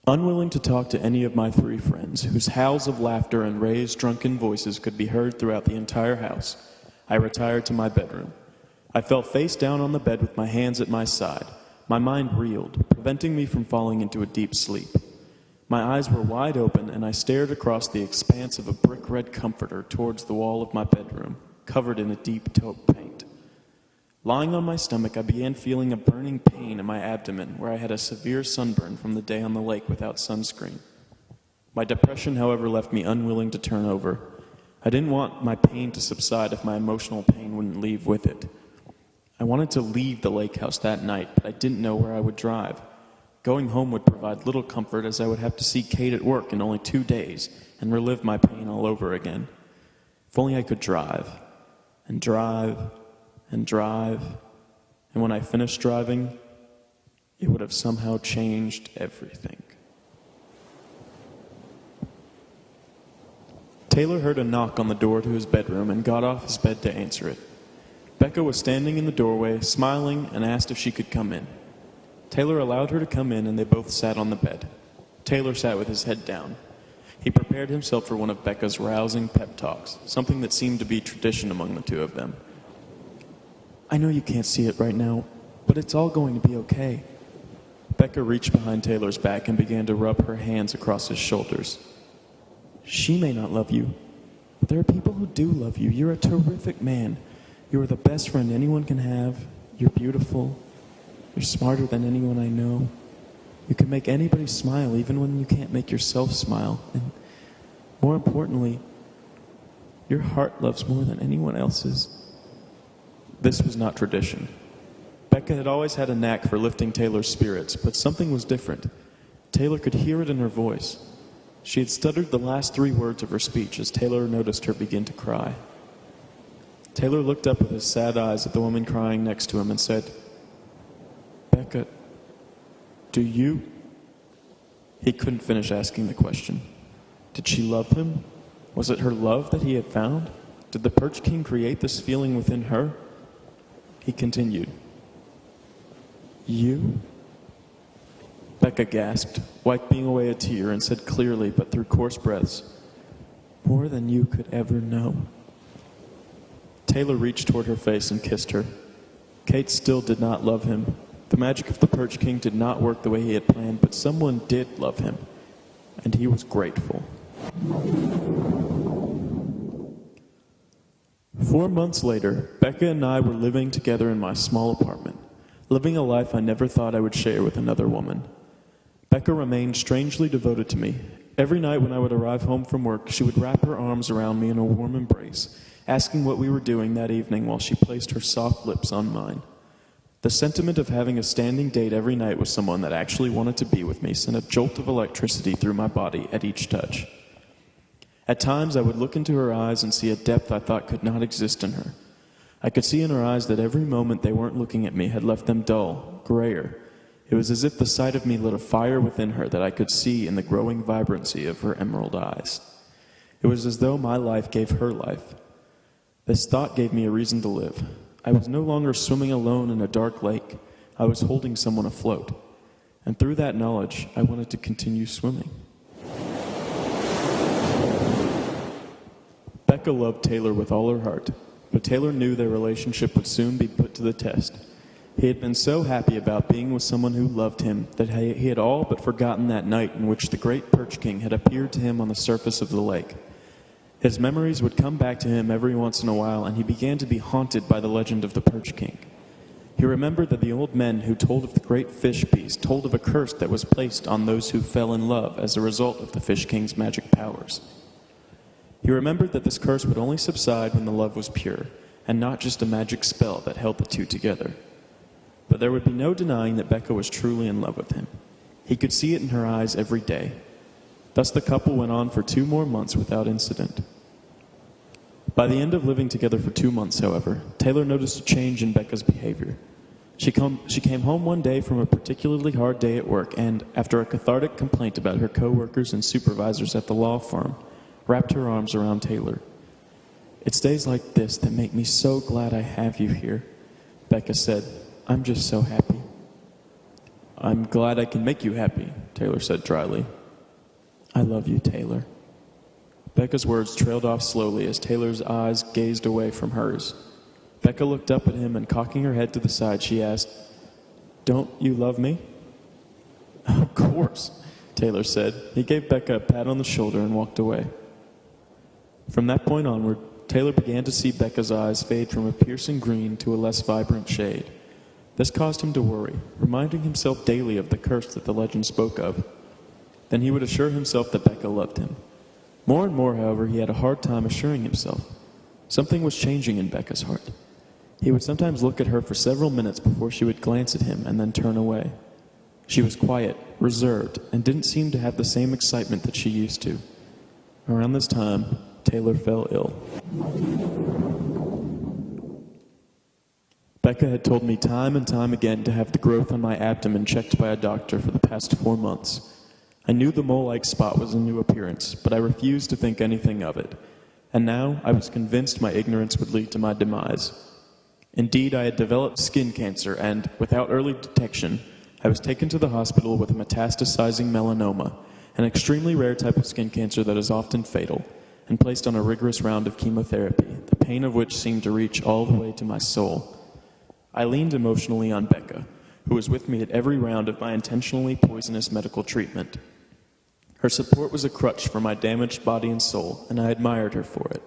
Unwilling to talk to any of my three friends, whose howls of laughter and raised, drunken voices could be heard throughout the entire house, I retired to my bedroom. I fell face down on the bed with my hands at my side. My mind reeled, preventing me from falling into a deep sleep. My eyes were wide open, and I stared across the expanse of a brick-red comforter towards the wall of my bedroom, covered in a deep taupe paint. Lying on my stomach, I began feeling a burning pain in my abdomen where I had a severe sunburn from the day on the lake without sunscreen. My depression, however, left me unwilling to turn over. I didn't want my pain to subside if my emotional pain wouldn't leave with it. I wanted to leave the lake house that night, but I didn't know where I would drive. Going home would provide little comfort, as I would have to see Kate at work in only 2 days and relive my pain all over again. If only I could drive, and drive, and drive, and when I finished driving, it would have somehow changed everything. Taylor heard a knock on the door to his bedroom and got off his bed to answer it. Becca was standing in the doorway, smiling, and asked if she could come in. Taylor allowed her to come in, and they both sat on the bed. Taylor sat with his head down. He prepared himself for one of Becca's rousing pep talks, something that seemed to be tradition among the two of them. "I know you can't see it right now, but it's all going to be okay." Becca reached behind Taylor's back and began to rub her hands across his shoulders. "She may not love you, but there are people who do love you. You're a terrific man. You are the best friend anyone can have. You're beautiful. You're smarter than anyone I know. You can make anybody smile even when you can't make yourself smile. And more importantly, your heart loves more than anyone else's." This was not tradition. Becca had always had a knack for lifting Taylor's spirits, but something was different. Taylor could hear it in her voice. She had stuttered the last 3 words of her speech as Taylor noticed her begin to cry. Taylor looked up with his sad eyes at the woman crying next to him and said, "Becca, do you?" He couldn't finish asking the question. Did she love him? Was it her love that he had found? Did the Perch King create this feeling within her? He continued, "You?" Becca gasped, wiping away a tear, and said clearly but through coarse breaths, "More than you could ever know." Taylor reached toward her face and kissed her. Kate still did not love him. The magic of the Perch King did not work the way he had planned, but someone did love him, and he was grateful. 4 months later, Becca and I were living together in my small apartment, living a life I never thought I would share with another woman. Becca remained strangely devoted to me. Every night when I would arrive home from work, she would wrap her arms around me in a warm embrace, asking what we were doing that evening while she placed her soft lips on mine. The sentiment of having a standing date every night with someone that actually wanted to be with me sent a jolt of electricity through my body at each touch. At times, I would look into her eyes and see a depth I thought could not exist in her. I could see in her eyes that every moment they weren't looking at me had left them dull, grayer. It was as if the sight of me lit a fire within her that I could see in the growing vibrancy of her emerald eyes. It was as though my life gave her life. This thought gave me a reason to live. I was no longer swimming alone in a dark lake. I was holding someone afloat. And through that knowledge, I wanted to continue swimming. Becca loved Taylor with all her heart, but Taylor knew their relationship would soon be put to the test. He had been so happy about being with someone who loved him that he had all but forgotten that night in which the great Perch King had appeared to him on the surface of the lake. His memories would come back to him every once in a while, and he began to be haunted by the legend of the Perch King. He remembered that the old men who told of the great fish beast told of a curse that was placed on those who fell in love as a result of the Fish King's magic powers. He remembered that this curse would only subside when the love was pure, and not just a magic spell that held the two together. But there would be no denying that Becca was truly in love with him. He could see it in her eyes every day. Thus the couple went on for 2 more months without incident. By the end of living together for 2 months, however, Taylor noticed a change in Becca's behavior. She came home one day from a particularly hard day at work and, after a cathartic complaint about her co-workers and supervisors at the law firm, wrapped her arms around Taylor. "It's days like this that make me so glad I have you here," Becca said. "I'm just so happy." I'm glad I can make you happy, Taylor said dryly. I love you, Taylor. Becca's words trailed off slowly as Taylor's eyes gazed away from hers. Becca looked up at him and, cocking her head to the side, she asked, Don't you love me? Of course, Taylor said. He gave Becca a pat on the shoulder and walked away. From that point onward, Taylor began to see Becca's eyes fade from a piercing green to a less vibrant shade. This caused him to worry, reminding himself daily of the curse that the legend spoke of. Then he would assure himself that Becca loved him. More and more, however, he had a hard time assuring himself. Something was changing in Becca's heart. He would sometimes look at her for several minutes before she would glance at him and then turn away. She was quiet, reserved, and didn't seem to have the same excitement that she used to. Around this time, Taylor fell ill. Becca had told me time and time again to have the growth on my abdomen checked by a doctor for the past 4 months. I knew the mole-like spot was a new appearance, but I refused to think anything of it. And now I was convinced my ignorance would lead to my demise. Indeed, I had developed skin cancer, and, without early detection, I was taken to the hospital with a metastasizing melanoma, an extremely rare type of skin cancer that is often fatal, and placed on a rigorous round of chemotherapy, the pain of which seemed to reach all the way to my soul. I leaned emotionally on Becca, who was with me at every round of my intentionally poisonous medical treatment. Her support was a crutch for my damaged body and soul, and I admired her for it.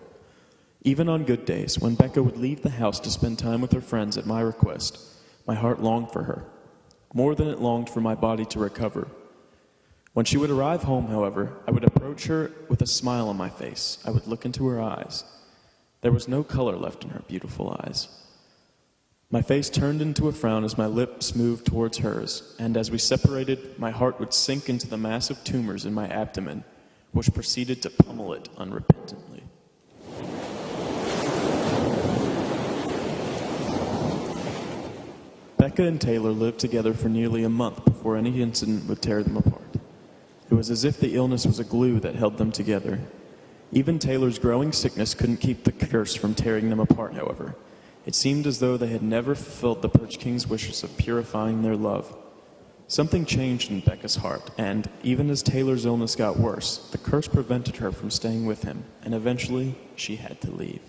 Even on good days, when Becca would leave the house to spend time with her friends at my request, my heart longed for her, more than it longed for my body to recover. When she would arrive home, however, I would approach her with a smile on my face. I would look into her eyes. There was no color left in her beautiful eyes. My face turned into a frown as my lips moved towards hers, and as we separated, my heart would sink into the massive tumors in my abdomen, which proceeded to pummel it unrepentantly. Becca and Taylor lived together for nearly a month before any incident would tear them apart. It was as if the illness was a glue that held them together. Even Taylor's growing sickness couldn't keep the curse from tearing them apart, however. It seemed as though they had never fulfilled the Perch King's wishes of purifying their love. Something changed in Becca's heart, and even as Taylor's illness got worse, the curse prevented her from staying with him, and eventually she had to leave.